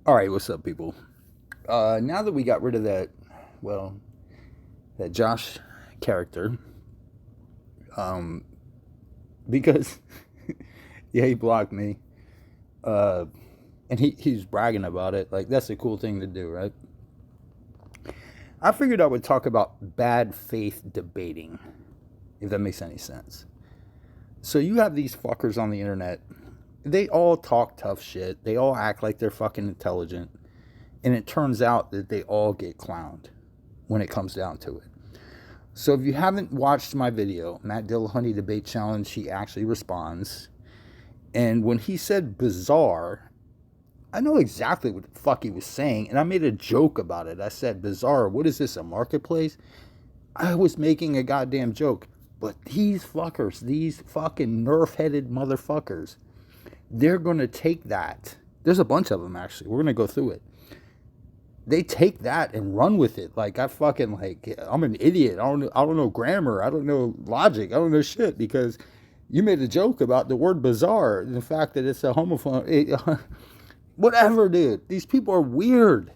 All right, what's up, people? Now that we got rid of that, well, that Josh character, um, because yeah, he blocked me, uh, and he's bragging about it. Like that's a cool thing to do, right? I figured I would talk about bad faith debating, if that makes any sense. So you have these fuckers on the internet. They all talk tough shit. They all act like they're fucking intelligent, and it turns out that they all get clowned when it comes down to it. So if you haven't watched my video, Matt Dillahunty Debate Challenge, he actually responds. And when he said bizarre, I know exactly what the fuck he was saying, and I made a joke about it. I said, bizarre, what is this, a marketplace? I was making a goddamn joke. But these fuckers, these fucking nerf-headed motherfuckers, they're going to take that. There's a bunch of them, actually. We're going to go through it. They take that and run with it. Like I fucking like I'm an idiot. I don't know grammar. I don't know logic. I don't know shit because you made a joke about the word bizarre and the fact that it's a homophone. Whatever, dude. These people are weird.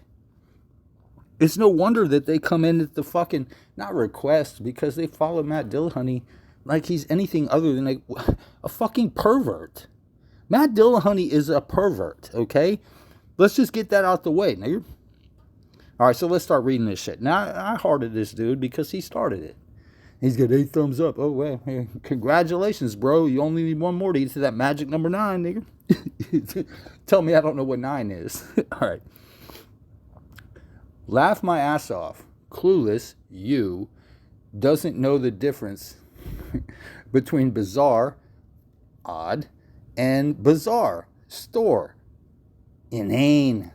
It's no wonder that they come in at the fucking not request because they follow Matt Dillahunty like he's anything other than a fucking pervert. Matt Dillahunty is a pervert. Okay, let's just get that out the way. Now you're all right, so let's start reading this shit. Now, I hearted this dude because he started it. He's got 8 thumbs up. Oh, well, hey, congratulations, bro. You only need one more to get to that magic number 9, nigga. Tell me I don't know what 9 is. All right. Laugh my ass off. Clueless, you, doesn't know the difference between bizarre, odd, and bizarre, store, inane.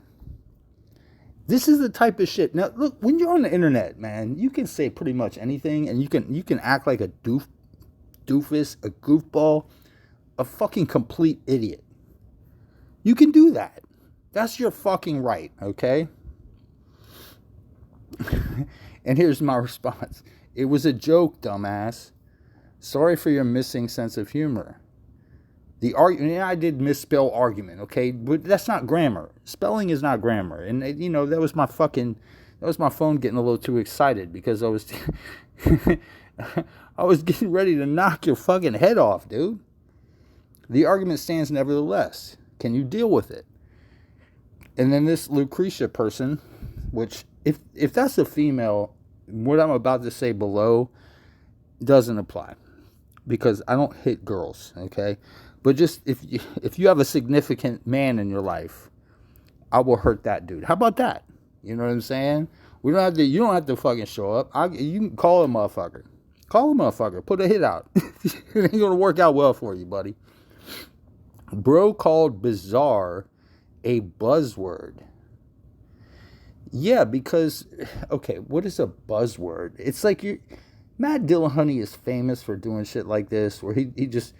This is the type of shit. Now, look, when you're on the internet, man, you can say pretty much anything, and you can act like a doofus, a goofball, a fucking complete idiot. You can do that. That's your fucking right, okay? And here's my response. It was a joke, dumbass. Sorry for your missing sense of humor. The argument, I did misspell argument, okay, but that's not grammar. Spelling is not grammar, and that was my phone getting a little too excited because I was, I was getting ready to knock your fucking head off, dude. The argument stands nevertheless. Can you deal with it? And then this Lucretia person, which if that's a female, what I'm about to say below doesn't apply because I don't hit girls, okay. But just if you have a significant man in your life, I will hurt that dude. How about that? You know what I'm saying? We don't have to. You don't have to fucking show up. You can call a motherfucker. Call a motherfucker. Put a hit out. It ain't gonna work out well for you, buddy. Bro called bizarre a buzzword. Yeah, because okay, what is a buzzword? It's like Matt Dillahunty is famous for doing shit like this, where he just.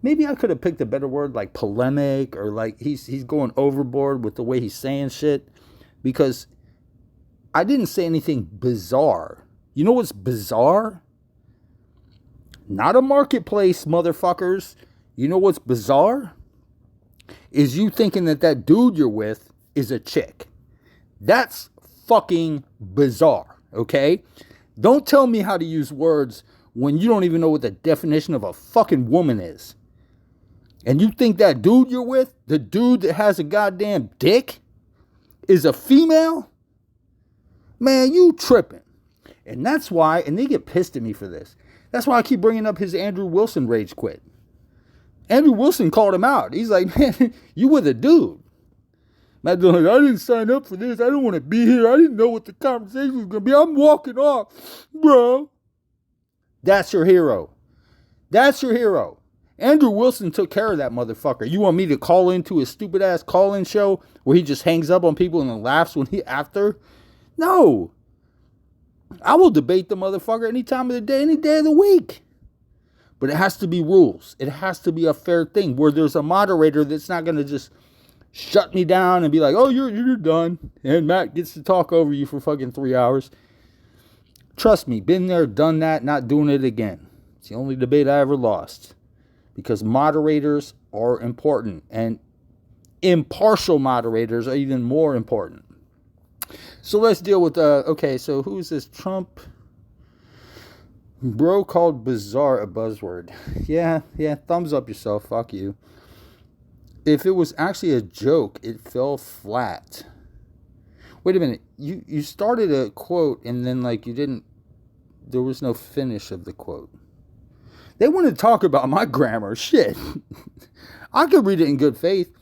Maybe I could have picked a better word like polemic or like he's going overboard with the way he's saying shit because I didn't say anything bizarre. You know what's bizarre? Not a marketplace, motherfuckers. You know what's bizarre? Is you thinking that dude you're with is a chick. That's fucking bizarre, okay? Don't tell me how to use words when you don't even know what the definition of a fucking woman is. And you think that dude you're with, the dude that has a goddamn dick, is a female? Man, you tripping. And that's why, and they get pissed at me for this. That's why I keep bringing up his Andrew Wilson rage quit. Andrew Wilson called him out. He's like, man, you with a dude. Matt Dillon, I didn't sign up for this. I don't want to be here. I didn't know what the conversation was going to be. I'm walking off, bro. That's your hero. That's your hero. Andrew Wilson took care of that motherfucker. You want me to call into his stupid ass call-in show where he just hangs up on people and then laughs when he after? No. I will debate the motherfucker any time of the day, any day of the week. But it has to be rules. It has to be a fair thing where there's a moderator that's not going to just shut me down and be like, oh, you're done. And Matt gets to talk over you for fucking 3 hours. Trust me, been there, done that, not doing it again. It's the only debate I ever lost. Because moderators are important. And impartial moderators are even more important. So let's deal with, okay, so who's this Trump? Bro called bizarre a buzzword. Yeah, thumbs up yourself, fuck you. If it was actually a joke, it fell flat. Wait a minute, you started a quote and then like you didn't, there was no finish of the quote. They want to talk about my grammar, shit. I could read it in good faith.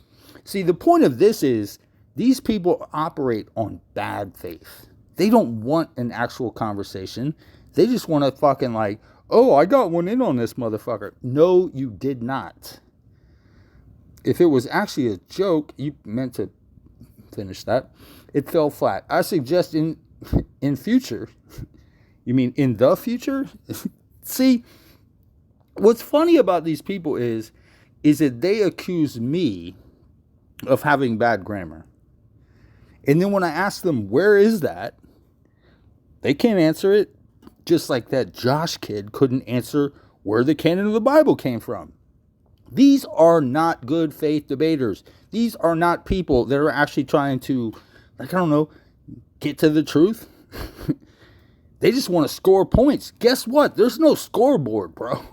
See, the point of this is, these people operate on bad faith. They don't want an actual conversation. They just want to fucking like, oh, I got one in on this motherfucker. No, you did not. If it was actually a joke, you meant to finish that. It fell flat. I suggest in future, you mean in the future? See, what's funny about these people is that they accuse me of having bad grammar. And then when I ask them, where is that? They can't answer it. Just like that Josh kid couldn't answer where the canon of the Bible came from. These are not good faith debaters. These are not people that are actually trying to, like, I don't know, get to the truth. They just want to score points. Guess what? There's no scoreboard, bro.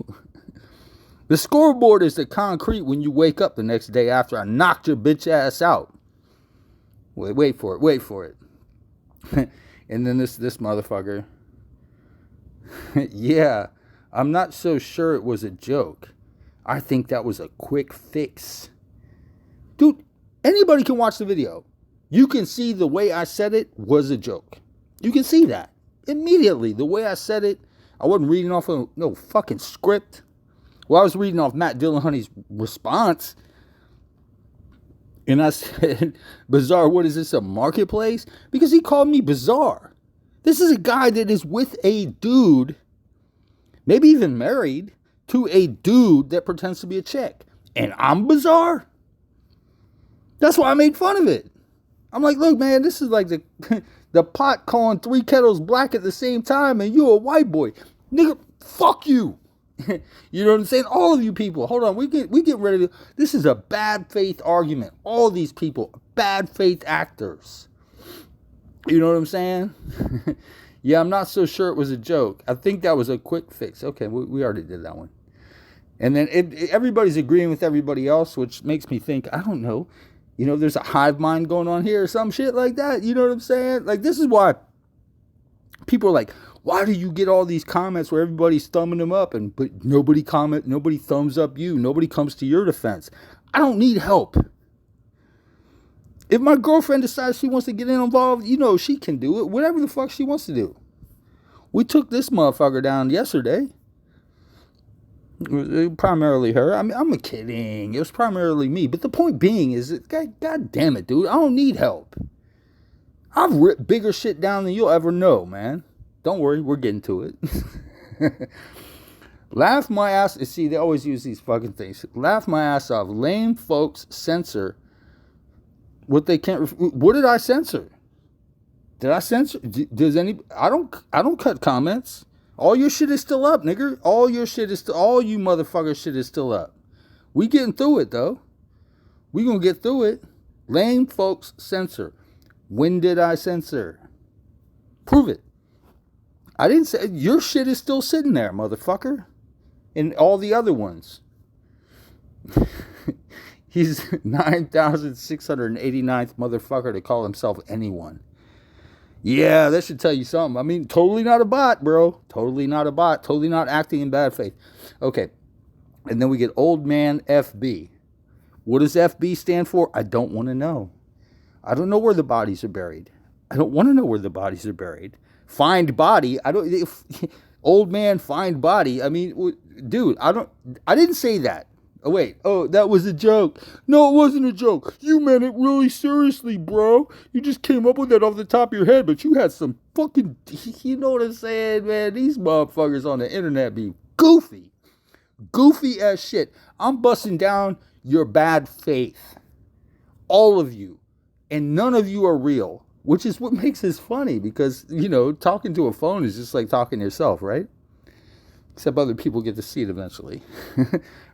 The scoreboard is the concrete when you wake up the next day after I knocked your bitch ass out. Wait for it. And then this motherfucker. Yeah, I'm not so sure it was a joke. I think that was a quick fix. Dude, anybody can watch the video. You can see the way I said it was a joke. You can see that. Immediately, the way I said it, I wasn't reading off of no fucking script. Well, I was reading off Matt Dillahunty's response. And I said, bizarre, what is this, a marketplace? Because he called me bizarre. This is a guy that is with a dude, maybe even married, to a dude that pretends to be a chick. And I'm bizarre? That's why I made fun of it. I'm like, look, man, this is like the pot calling 3 kettles black at the same time, and you a white boy. Nigga, fuck you. You know what I'm saying? All of you people, hold on, we get ready to, this is a bad faith argument. All these people, bad faith actors. You know what I'm saying? Yeah, I'm not so sure it was a joke. I think that was a quick fix. Okay, we already did that one. And then everybody's agreeing with everybody else, which makes me think, I don't know, you know, there's a hive mind going on here or some shit like that. You know what I'm saying? Like, this is why people are like, why do you get all these comments where everybody's thumbing them up but nobody thumbs up you, nobody comes to your defense? I don't need help. If my girlfriend decides she wants to get involved, you know, she can do it. Whatever the fuck she wants to do. We took this motherfucker down yesterday. It was primarily her. I mean, I'm kidding. It was primarily me. But the point being is, God damn it, dude. I don't need help. I've ripped bigger shit down than you'll ever know, man. Don't worry. We're getting to it. Laugh my ass. See, they always use these fucking things. Laugh my ass off. Lame folks censor what they can't. What did I censor? Did I censor? Does any? I don't cut comments. All your shit is still up, nigga. All you motherfucker shit is still up. We getting through it though. We gonna get through it. Lame folks censor. When did I censor? Prove it. I didn't say. Your shit is still sitting there, motherfucker. And all the other ones. He's 9,689th motherfucker to call himself anyone. Yeah, that should tell you something. I mean, totally not a bot, bro. Totally not a bot. Totally not acting in bad faith. Okay. And then we get old man FB. What does FB stand for? I don't want to know. I don't know where the bodies are buried. I don't want to know where the bodies are buried. Find body. Old man find body. I mean, dude, I didn't say that. Oh, wait. Oh, that was a joke. No, it wasn't a joke. You meant it really seriously, bro. You just came up with that off the top of your head, but you had some fucking, you know what I'm saying, man? These motherfuckers on the internet be goofy. Goofy as shit. I'm busting down your bad faith. All of you. And none of you are real, which is what makes this funny because, you know, talking to a phone is just like talking to yourself, right? Except other people get to see it eventually.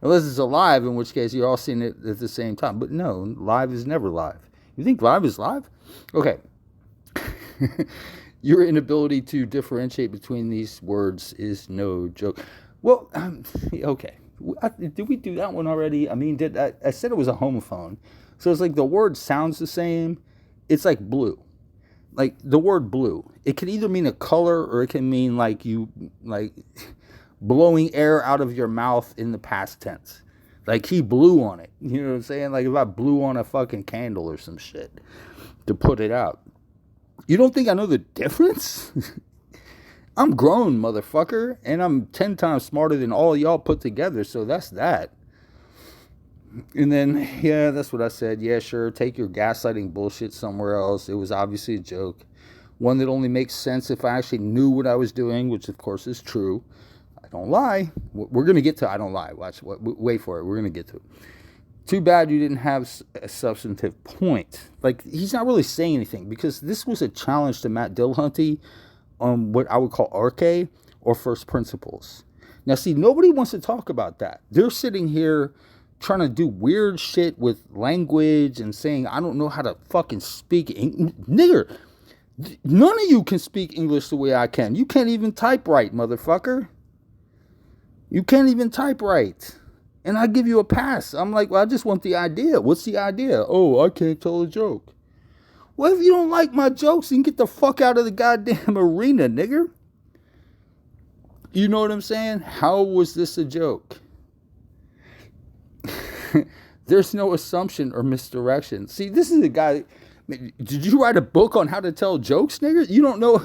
Unless it's alive, in which case you're all seeing it at the same time. But no, live is never live. You think live is live? Okay. Your inability to differentiate between these words is no joke. Well, okay. Did we do that one already? I mean, I said it was a homophone. So it's like the word sounds the same. It's like blue. Like the word blue. It can either mean a color or it can mean like you, like blowing air out of your mouth in the past tense. Like he blew on it. You know what I'm saying? Like if I blew on a fucking candle or some shit to put it out. You don't think I know the difference? I'm grown, motherfucker, and I'm 10 times smarter than all y'all put together, so that's that. And then, yeah, that's what I said. Yeah, sure, take your gaslighting bullshit somewhere else. It was obviously a joke. One that only makes sense if I actually knew what I was doing, which of course is true. I don't lie. We're going to get to I don't lie. Wait for it. We're going to get to it. Too bad you didn't have a substantive point. Like, he's not really saying anything because this was a challenge to Matt Dillahunty on what I would call arche or first principles. Now, see, nobody wants to talk about that. They're sitting here trying to do weird shit with language and saying, I don't know how to fucking speak nigger. None of you can speak English the way I can. You can't even type right, motherfucker. You can't even type right. And I give you a pass. I'm like, well, I just want the idea. What's the idea? Oh, I can't tell a joke. Well, if you don't like my jokes, then get the fuck out of the goddamn arena, nigger. You know what I'm saying? How was this a joke? There's no assumption or misdirection. See, this is a guy. Did you write a book on how to tell jokes, nigger? You don't know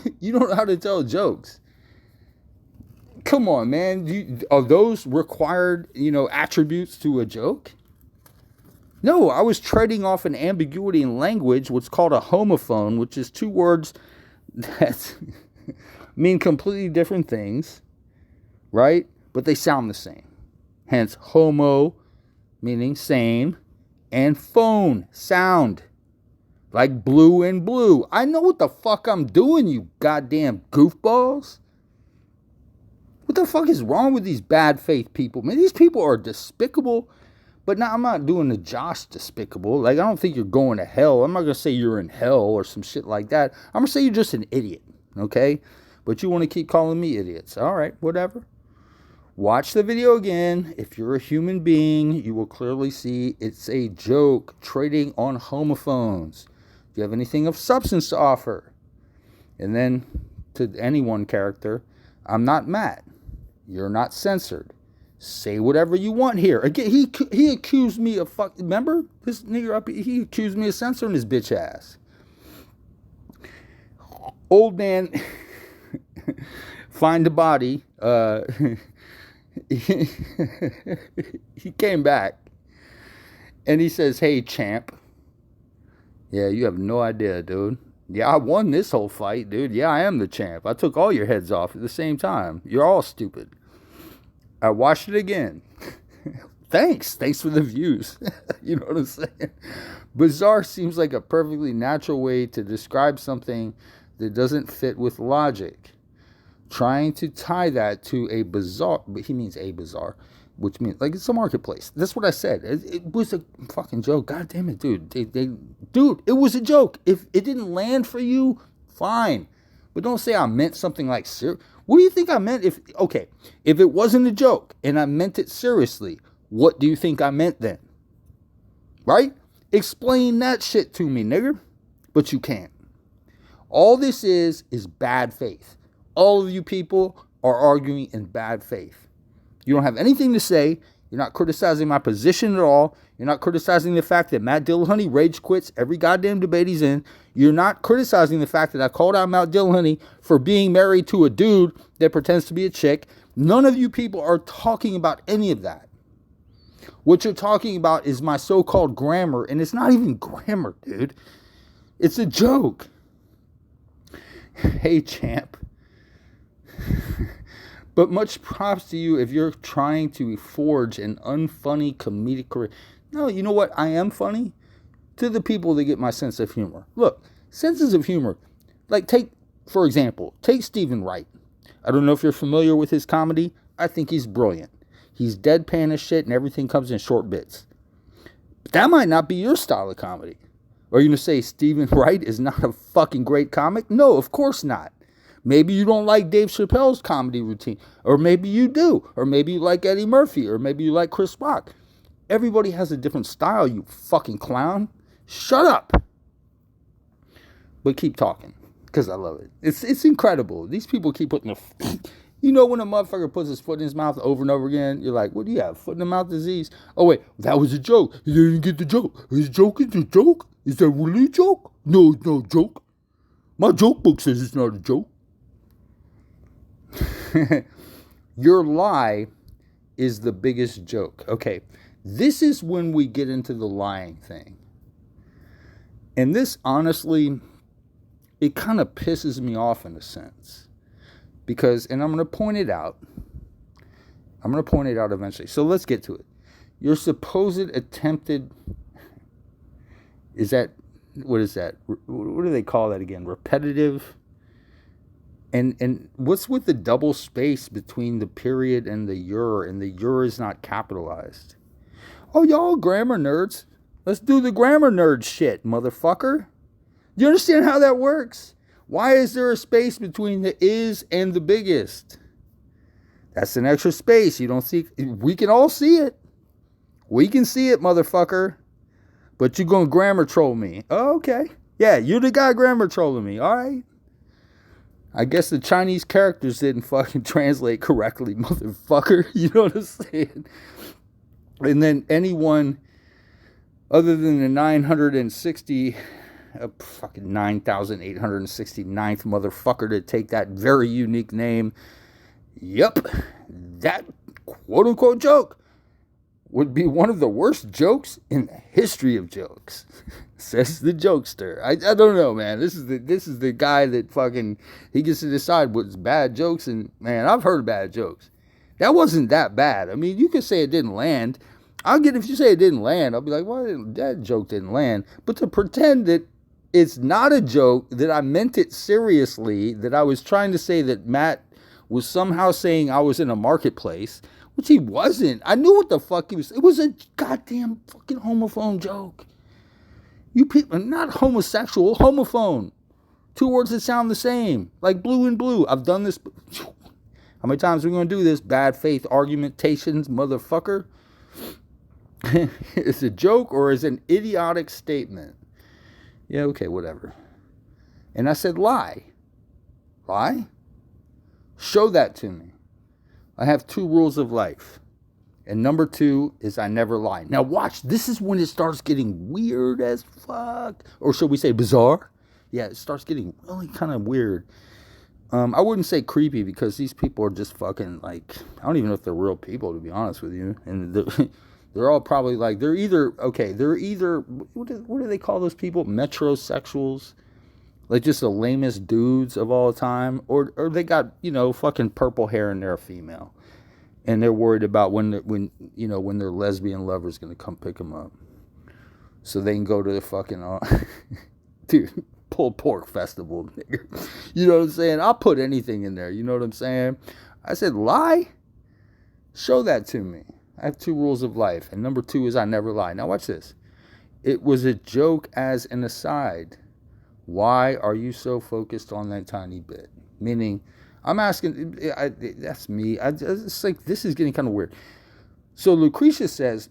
how to tell jokes. Come on, man. Are those required, attributes to a joke? No, I was trading off an ambiguity in language, what's called a homophone, which is two words that mean completely different things, right? But they sound the same. Hence, homo, meaning same, and phone, sound. Like blue and blue. I know what the fuck I'm doing, you goddamn goofballs. What the fuck is wrong with these bad faith people? Man, these people are despicable. But now I'm not doing the Josh despicable. Like, I don't think you're going to hell. I'm not going to say you're in hell or some shit like that. I'm going to say you're just an idiot, okay? But you want to keep calling me idiots. All right, whatever. Watch the video again. If you're a human being, you will clearly see it's a joke trading on homophones. Do you have anything of substance to offer? And then to any one character, I'm not Matt. You're not censored. Say whatever you want here. Again, he accused me of remember? This nigger up, he accused me of censoring his bitch ass. Old man, find the body. He came back. And he says, hey, champ. Yeah, you have no idea, dude. Yeah, I won this whole fight, dude. Yeah, I am the champ. I took all your heads off at the same time. You're all stupid. I watched it again. Thanks for the views. You know what I'm saying? Bizarre seems like a perfectly natural way to describe something that doesn't fit with logic. Trying to tie that to a bizarre, but he means a bizarre, which means like it's a marketplace. That's what I said. It was a fucking joke. God damn it, dude. Dude, it was a joke. If it didn't land for you, fine. But don't say I meant something like serious. What do you think I meant if it wasn't a joke and I meant it seriously, what do you think I meant then? Right? Explain that shit to me, nigger. But you can't. All this is bad faith. All of you people are arguing in bad faith. You don't have anything to say. You're not criticizing my position at all. You're not criticizing the fact that Matt Dillahunty rage quits every goddamn debate he's in. You're not criticizing the fact that I called out Matt Dillahunty for being married to a dude that pretends to be a chick. None of you people are talking about any of that. What you're talking about is my so-called grammar, and it's not even grammar, dude. It's a joke. Hey, champ. But much props to you if you're trying to forge an unfunny comedic career. No, you know what? I am funny to the people that get my sense of humor. Look, senses of humor. Like, for example, take Stephen Wright. I don't know if you're familiar with his comedy. I think he's brilliant. He's deadpan as shit and everything comes in short bits. But that might not be your style of comedy. Are you going to say Stephen Wright is not a fucking great comic? No, of course not. Maybe you don't like Dave Chappelle's comedy routine. Or maybe you do. Or maybe you like Eddie Murphy. Or maybe you like Chris Rock. Everybody has a different style, you fucking clown. Shut up. But keep talking. Because I love it. It's incredible. These people keep putting you know when a motherfucker puts his foot in his mouth over and over again, you're like, what do you have? Foot in the mouth disease? Oh, wait. That was a joke. You didn't get the joke. Is joke is a joke? Is that really a joke? No, it's not a joke. My joke book says it's not a joke. Your lie is the biggest joke. Okay, this is when we get into the lying thing. And this, honestly, it kind of pisses me off in a sense. Because, and I'm going to point it out. I'm going to point it out eventually. So let's get to it. Your supposed attempted, what is that? What do they call that again? Repetitive. And what's with the double space between the period and the your, and the your is not capitalized? Oh, y'all grammar nerds. Let's do the grammar nerd shit, motherfucker. Do you understand how that works? Why is there a space between the is and the biggest? That's an extra space. You don't see. We can all see it. We can see it, motherfucker. But you're going to grammar troll me. Oh, okay. Yeah, you're the guy grammar trolling me. All right. I guess the Chinese characters didn't fucking translate correctly, motherfucker. You know what I'm saying? And then anyone other than the 9,869th motherfucker to take that very unique name, yep, that quote-unquote joke would be one of the worst jokes in the history of jokes. Says the jokester. I don't know, man. This is the guy that fucking, he gets to decide what's bad jokes. And man, I've heard bad jokes. That wasn't that bad. I mean, you could say it didn't land. I'll get, if you say it didn't land, I'll be like, well, that joke didn't land. But to pretend that it's not a joke, that I meant it seriously, that I was trying to say that Matt was somehow saying I was in a marketplace, which he wasn't. I knew what the fuck he was. It was a goddamn fucking homophone joke. You people, not homosexual, homophone. Two words that sound the same, like blue and blue. I've done this. How many times are we going to do this? Bad faith argumentations, motherfucker. Is it a joke or is it an idiotic statement? Yeah, okay, whatever. And I said, lie. Lie? Show that to me. I have 2 rules of life. And number 2 is I never lie. Now watch, this is when it starts getting weird as fuck. Or should we say bizarre? Yeah, it starts getting really kind of weird. I wouldn't say creepy because these people are just fucking like, I don't even know if they're real people, to be honest with you. And they're all probably like, they're either, what do they call those people? Metrosexuals. Like just the lamest dudes of all time. Or they got, fucking purple hair and they're a female. And they're worried about when their lesbian lover's going to come pick them up. So they can go to the fucking, dude, pulled pork festival, nigga. You know what I'm saying? I'll put anything in there. You know what I'm saying? I said, lie? Show that to me. I have 2 rules of life. And number 2 is I never lie. Now watch this. It was a joke as an aside. Why are you so focused on that tiny bit? Meaning, I'm asking, that's me. It's like, this is getting kind of weird. So Lucretia says,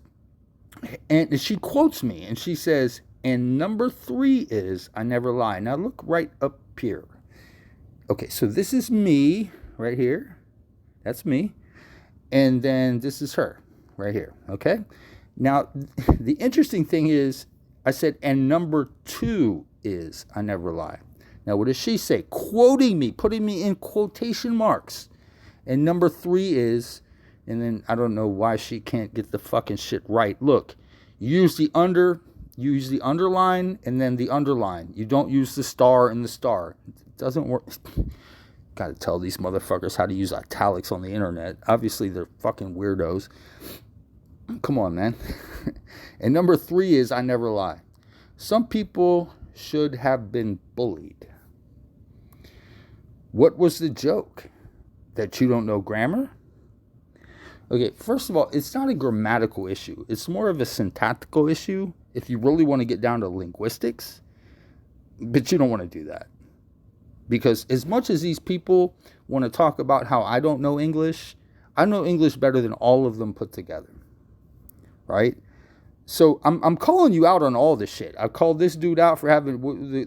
and she quotes me, and she says, and number 3 is, I never lie. Now look right up here. Okay, so this is me right here. That's me. And then this is her right here. Okay? Now, the interesting thing is, I said, and number 2 is, I never lie. Now, what does she say? Quoting me, putting me in quotation marks. And number 3 is, and then I don't know why she can't get the fucking shit right. Look, use the underline and then the underline. You don't use the star and the star. It doesn't work. Got to tell these motherfuckers how to use italics on the internet. Obviously, they're fucking weirdos. Come on, man. And number 3 is, I never lie. Some people should have been bullied. What was the joke? That you don't know grammar? Okay, first of all, it's not a grammatical issue. It's more of a syntactical issue if you really want to get down to linguistics, but you don't want to do that. Because as much as these people want to talk about how I don't know English, I know English better than all of them put together, right? So I'm calling you out on all this shit. I called this dude out for having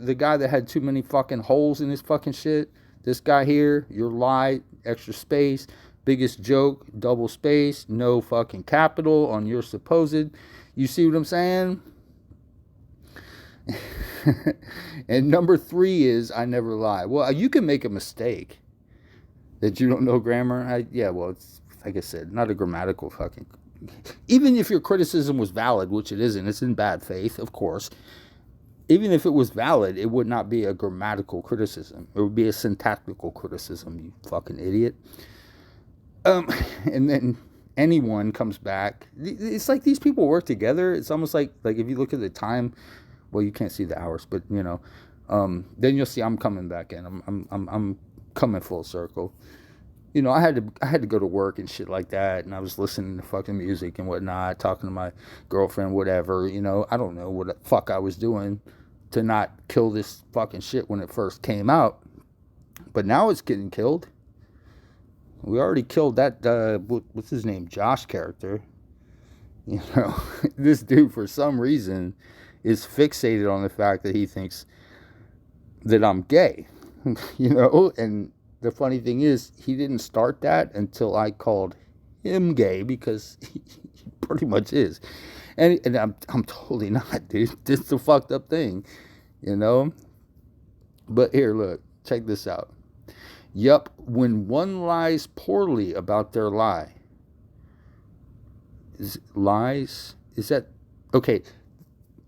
the guy that had too many fucking holes in his fucking shit. This guy here, your lie, extra space, biggest joke, double space, no fucking capital on your supposed. You see what I'm saying? And number 3 is I never lie. Well, you can make a mistake that you don't know grammar. Well, it's like I said, not a grammatical fucking. Even if your criticism was valid, which it isn't, it's in bad faith, of course. Even if it was valid, it would not be a grammatical criticism. It would be a syntactical criticism, you fucking idiot. And then anyone comes back. It's like these people work together. It's almost like if you look at the time, well, you can't see the hours, but then you'll see I'm coming back in. I'm coming full circle. I had to go to work and shit like that, and I was listening to fucking music and whatnot, talking to my girlfriend, whatever. I don't know what the fuck I was doing to not kill this fucking shit when it first came out, but now it's getting killed. We already killed that what's his name, Josh character. This dude for some reason is fixated on the fact that he thinks that I'm gay, and the funny thing is, he didn't start that until I called him gay, because he pretty much is. And I'm totally not, dude. This is a fucked up thing, But here, look, check this out. Yup, when one lies poorly about their lie. Is that, okay.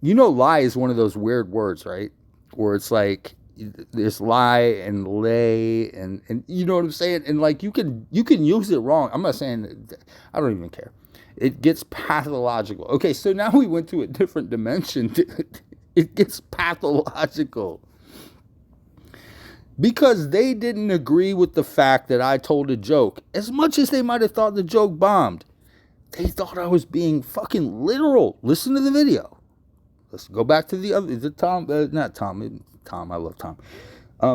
Lie is one of those weird words, right? Where it's like, there's lie and lay and you know what I'm saying, and like you can use it wrong. I'm not saying, I don't even care. It gets pathological. Okay, so now we went to a different dimension. It gets pathological because they didn't agree with the fact that I told a joke. As much as they might have thought the joke bombed, they thought I was being fucking literal. Listen to the video. Let's go back to the Tom, not Tom. Tom, I love Tom.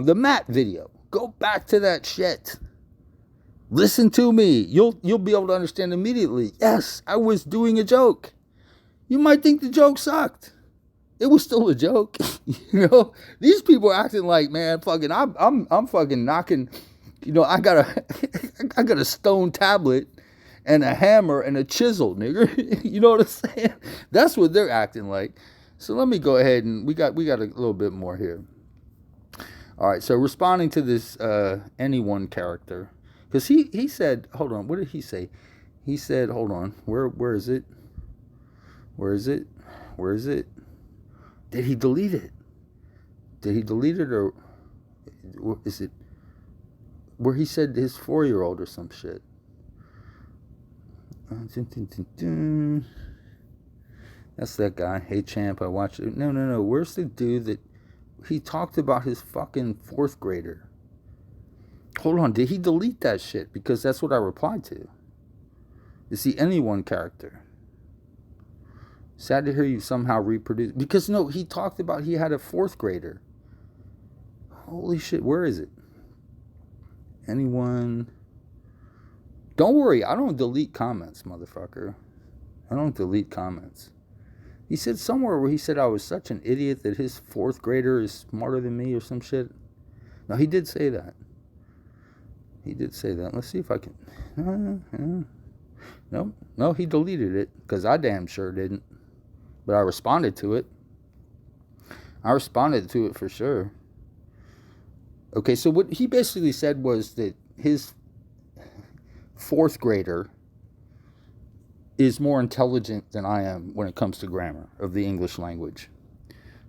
The Matt video. Go back to that shit. Listen to me. You'll be able to understand immediately. Yes, I was doing a joke. You might think the joke sucked. It was still a joke. These people are acting like, man, fucking, I'm fucking knocking. I got a stone tablet and a hammer and a chisel, nigga. You know what I'm saying? That's what they're acting like. So let me go ahead and we got a little bit more here. All right, so responding to this anyone character, because he said, hold on, what did he say? He said, hold on, where is it? Where is it? Did he delete it? Or is it where he said his 4-year-old or some shit? That's that guy. Hey, champ, I watched it. No. Where's the dude that he talked about his fucking 4th grader? Hold on. Did he delete that shit? Because that's what I replied to. Is he anyone character? Sad to hear you somehow reproduce. Because, no, he talked about he had a 4th grader. Holy shit. Where is it? Anyone? Don't worry. I don't delete comments, motherfucker. I don't delete comments. He said somewhere where he said I was such an idiot that his 4th grader is smarter than me or some shit. No, he did say that. Let's see if I can. No, he deleted it because I damn sure didn't. But I responded to it. For sure. Okay, so what he basically said was that his 4th grader is more intelligent than I am when it comes to grammar of the English language.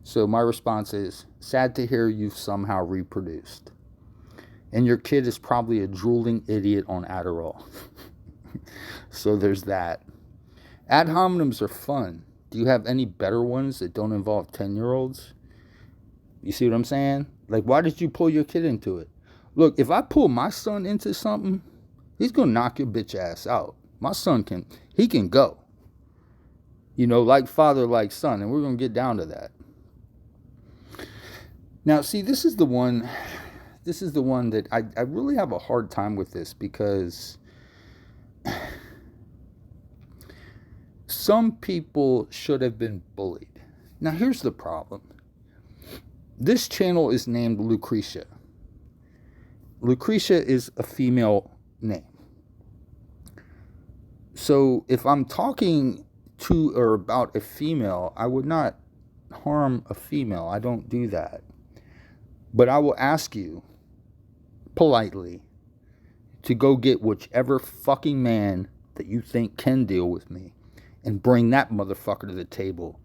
So my response is, sad to hear you've somehow reproduced. And your kid is probably a drooling idiot on Adderall. So there's that. Ad hominems are fun. Do you have any better ones that don't involve 10-year-olds? You see what I'm saying? Like, why did you pull your kid into it? Look, if I pull my son into something, he's going to knock your bitch ass out. My son can go. Like father, like son, and we're going to get down to that. Now, see, this is the one that I really have a hard time with this, because some people should have been bullied. Now, here's the problem. This channel is named Lucretia. Lucretia is a female name. So if I'm talking to or about a female, I would not harm a female. I don't do that. But I will ask you politely to go get whichever fucking man that you think can deal with me and bring that motherfucker to the table.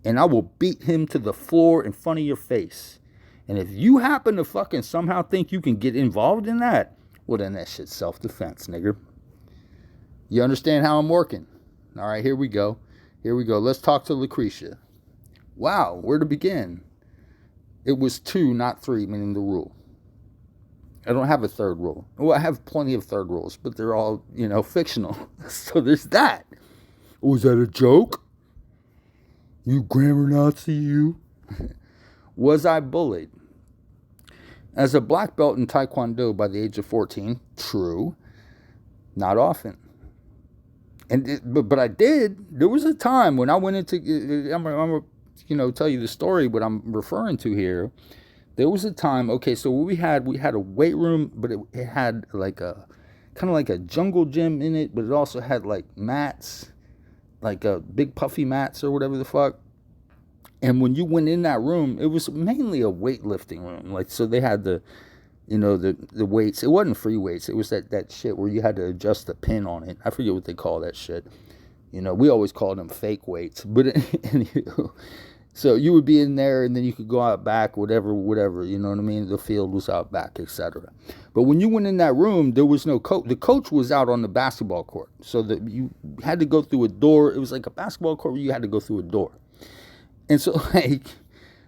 And I will beat him to the floor in front of your face. And if you happen to fucking somehow think you can get involved in that, well, then that shit's self-defense, nigger. You understand how I'm working? All right, here we go. Let's talk to Lucretia. Wow, where to begin? It was 2, not 3, meaning the rule. I don't have a third rule. Well, I have plenty of third rules, but they're all, fictional. So there's that. Was that a joke? You grammar Nazi, you? Was I bullied? As a black belt in Taekwondo by the age of 14, true. Not often. But I did. There was a time when I went into, I'm going to tell you the story, what I'm referring to here. There was a time, okay, so we had a weight room, but it had like a, kind of like a jungle gym in it, but it also had like mats, like a big puffy mats or whatever the fuck. And when you went in that room, it was mainly a weightlifting room. Like, so they had the weights. It wasn't free weights. It was that shit where you had to adjust the pin on it. I forget what they call that shit. We always called them fake weights. But so you would be in there, and then you could go out back, whatever, you know what I mean? The field was out back, etc. But when you went in that room, there was no coach. The coach was out on the basketball court. So that you had to go through a door. It was like a basketball court where you had to go through a door. And so, like,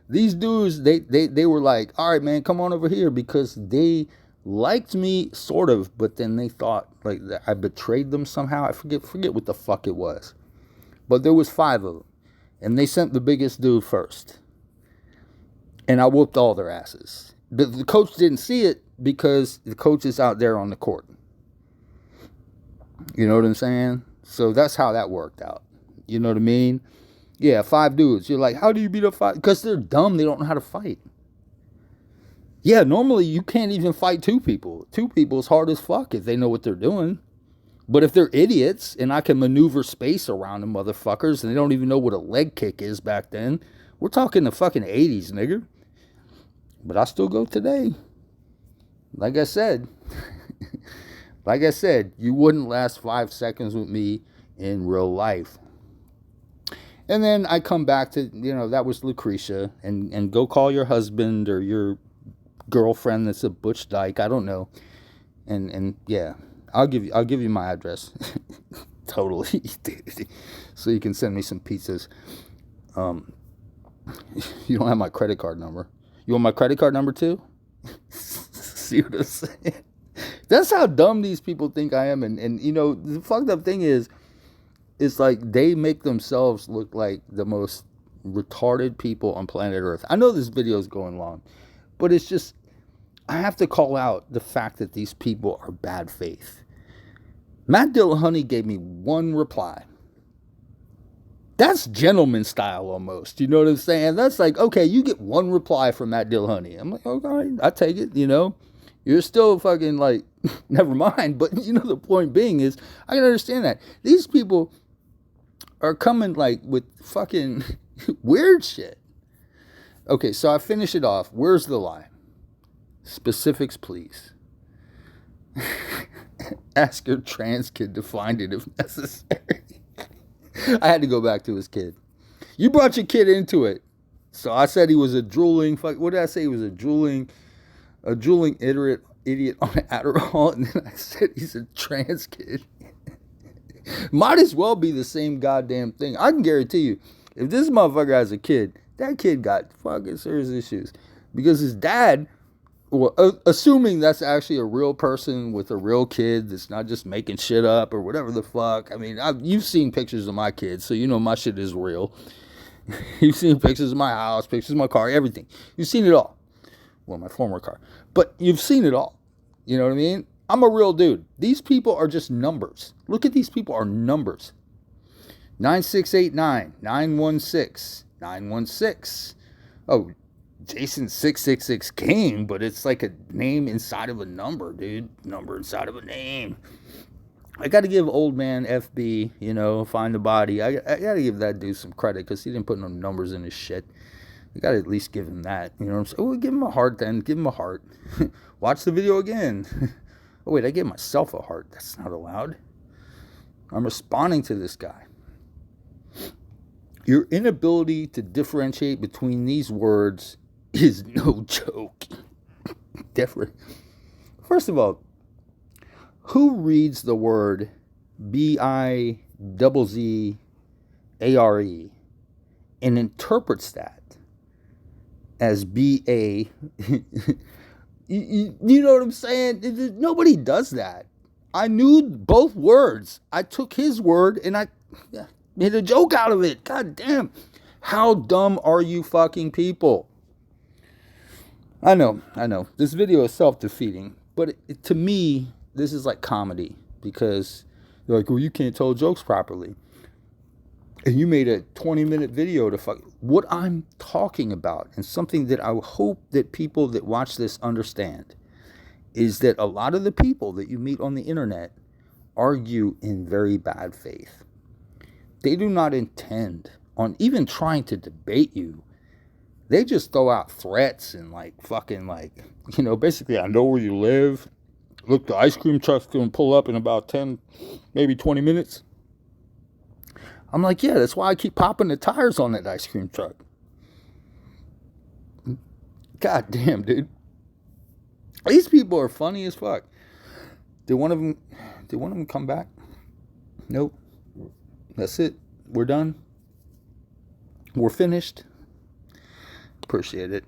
these dudes, they were like, all right, man, come on over here, because they liked me, sort of, but then they thought, like, that I betrayed them somehow. I forget what the fuck it was. But there was 5 of them. And they sent the biggest dude first. And I whooped all their asses. But the coach didn't see it, because the coach is out there on the court. You know what I'm saying? So that's how that worked out. You know what I mean? Yeah, 5 dudes. You're like, how do you beat up 5? Because they're dumb. They don't know how to fight. Yeah, normally you can't even fight 2 people. 2 people is hard as fuck if they know what they're doing. But if they're idiots and I can maneuver space around them motherfuckers and they don't even know what a leg kick is back then, we're talking the fucking 80s, nigger. But I still go today. Like I said, you wouldn't last 5 seconds with me in real life. And then I come back to, that was Lucretia, and go call your husband or your girlfriend that's a butch dyke, I don't know. And yeah, I'll give you my address. Totally. So you can send me some pizzas. You don't have my credit card number. You want my credit card number too? See what I'm saying? That's how dumb these people think I am. And the fucked up thing is, it's like they make themselves look like the most retarded people on planet Earth. I know this video is going long, but it's just, I have to call out the fact that these people are bad faith. Matt Dillahunty gave me 1 reply. That's gentleman style almost. You know what I'm saying? That's like, okay, you get 1 reply from Matt Dillahunty. I'm like, okay, I take it, You're still fucking like, never mind. But, the point being is, I can understand that. These people are coming like with fucking weird shit. Okay, so I finish it off. Where's the lie? Specifics, please. Ask your trans kid to find it if necessary. I had to go back to his kid. You brought your kid into it. So I said he was a drooling, what did I say? He was a drooling idiot on Adderall. And then I said he's a trans kid. Might as well be the same goddamn thing. I can guarantee you, if this motherfucker has a kid, that kid got fucking serious issues. Because his dad Well, assuming that's actually a real person with a real kid that's not just making shit up or whatever the fuck. I mean, you've seen pictures of my kids, so you know my shit is real. You've seen pictures of my house, pictures of my car, everything. You've seen it all. Well, my former car. But you've seen it all. You know what I mean? I'm a real dude. These people are just numbers. Look at these people are numbers. 9689, 916, 916. Oh, Jason 666 came, but it's like a name inside of a number, dude. Number inside of a name. I got to give old man FB, find the body. I got to give that dude some credit because he didn't put no numbers in his shit. I got to at least give him that. You know what I'm saying? Oh, give him a heart then. Give him a heart. Watch the video again. Oh, wait, I gave myself a heart. That's not allowed. I'm responding to this guy. Your inability to differentiate between these words is no joke. Different. First of all, who reads the word Bizzare and interprets that as BA? You know what I'm saying? Nobody does that. I knew both words. I took his word and I made a joke out of it. God damn. How dumb are you fucking people? I know. This video is self-defeating. But to me, this is like comedy. Because they're like, well, you can't tell jokes properly. And you made a 20-minute video to fuck. What I'm talking about, and something that I hope that people that watch this understand, is that a lot of the people that you meet on the internet argue in very bad faith. They do not intend on even trying to debate you. They just throw out threats and basically, I know where you live. Look, the ice cream truck's going to pull up in about 10, maybe 20 minutes. I'm like, yeah, that's why I keep popping the tires on that ice cream truck. God damn, dude. These people are funny as fuck. Did one of them come back? Nope. That's it. We're done. We're finished. Appreciate it.